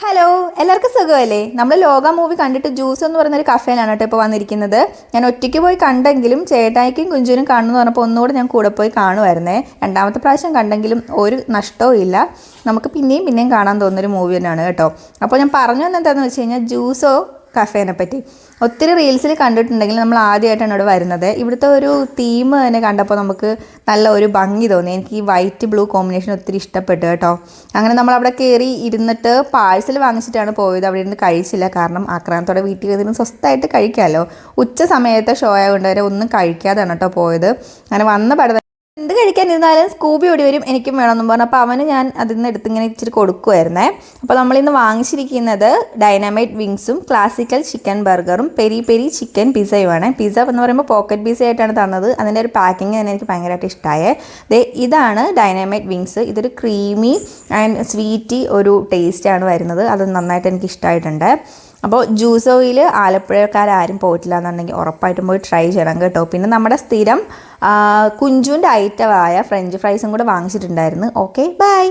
Hello, എല്ലാവർക്കും സുഖമല്ലേ? നമ്മൾ ലോക മൂവി കണ്ടിട്ട് ജ്യൂസ് എന്ന് പറയുന്നൊരു കഫേയിലാണ് കേട്ടോ ഇപ്പോൾ വന്നിരിക്കുന്നത്. ഞാൻ ഒറ്റയ്ക്ക് പോയി കണ്ടെങ്കിലും ചേട്ടായിക്കും കുഞ്ചുനും കാണുമെന്ന് പറഞ്ഞപ്പോൾ ഒന്നുകൂടെ ഞാൻ കൂടെ പോയി കാണുമായിരുന്നേ. രണ്ടാമത്തെ പ്രാവശ്യം കണ്ടെങ്കിലും ഒരു നഷ്ടവും ഇല്ല. നമുക്ക് പിന്നെയും കാണാൻ തോന്നുന്നൊരു മൂവി തന്നെയാണ് കേട്ടോ. അപ്പോൾ ഞാൻ പറഞ്ഞു എന്താണെന്ന് വെച്ച് കഴിഞ്ഞാൽ ജ്യൂസോ കഫേനെ പറ്റി ഒത്തിരി റീൽസിൽ കണ്ടിട്ടുണ്ടെങ്കിൽ നമ്മൾ ആദ്യമായിട്ടാണ് ഇവിടെ വരുന്നത്. ഇവിടുത്തെ ഒരു തീം തന്നെ കണ്ടപ്പോൾ നമുക്ക് നല്ല ഒരു ഭംഗി തോന്നി. എനിക്ക് ഈ വൈറ്റ് ബ്ലൂ കോമ്പിനേഷൻ ഒത്തിരി ഇഷ്ടപ്പെട്ടു കേട്ടോ. അങ്ങനെ നമ്മൾ അവിടെ കയറി ഇരുന്നിട്ട് പാഴ്സൽ വാങ്ങിച്ചിട്ടാണ് പോയത്. അവിടെ ഇരുന്ന് കഴിച്ചില്ല, കാരണം ആക്രാന്തത്തോടെ വീട്ടിൽ ഇരുന്ന് സ്വസ്ഥമായിട്ട് കഴിക്കാമല്ലോ. ഉച്ച സമയത്തെ ഷോ ആയതുകൊണ്ട് വരെ ഒന്നും കഴിക്കാതെയാണ് കേട്ടോ പോയത്. അങ്ങനെ വന്ന പടം എന്ത് കഴിക്കാനിരുന്നാലും സ്കൂബി ഓടി വരും എനിക്കും വേണമെന്നും പറഞ്ഞു. അപ്പോൾ അവന് ഞാൻ അതിൽ നിന്ന് എടുത്തിങ്ങനെ ഇച്ചിരി കൊടുക്കുമായിരുന്നേ. അപ്പോൾ നമ്മളിന്ന് വാങ്ങിച്ചിരിക്കുന്നത് ഡൈനാമൈറ്റ് വിങ്സും ക്ലാസിക്കൽ ചിക്കൻ ബർഗറും പെരി പെരി ചിക്കൻ പിസയുമാണ്. പിസ്സ എന്ന് പറയുമ്പോൾ പോക്കറ്റ് പിസ്സ ആയിട്ടാണ് തന്നത്. അതിൻ്റെ ഒരു പാക്കിങ് തന്നെ എനിക്ക് ഭയങ്കരമായിട്ട് ഇഷ്ടമായേ. ഇതാണ് ഡൈനാമൈറ്റ് വിങ്സ്. ഇതൊരു ക്രീമി ആൻഡ് സ്വീറ്റി ഒരു ടേസ്റ്റാണ് വരുന്നത്. അത് നന്നായിട്ട് എനിക്ക് ഇഷ്ടമായിട്ടുണ്ട്. അപ്പോൾ ജ്യൂസോയിൽ ആലപ്പുഴക്കാരും പോയിട്ടില്ല എന്നുണ്ടെങ്കിൽ ഉറപ്പായിട്ടും പോയി ട്രൈ ചെയ്യണം കേട്ടോ. പിന്നെ നമ്മുടെ സ്ഥിരം കുഞ്ചുവിൻ്റെ ഐറ്റമായ ഫ്രഞ്ച് ഫ്രൈസും കൂടെ വാങ്ങിച്ചിട്ടുണ്ടായിരുന്നു. Okay, by.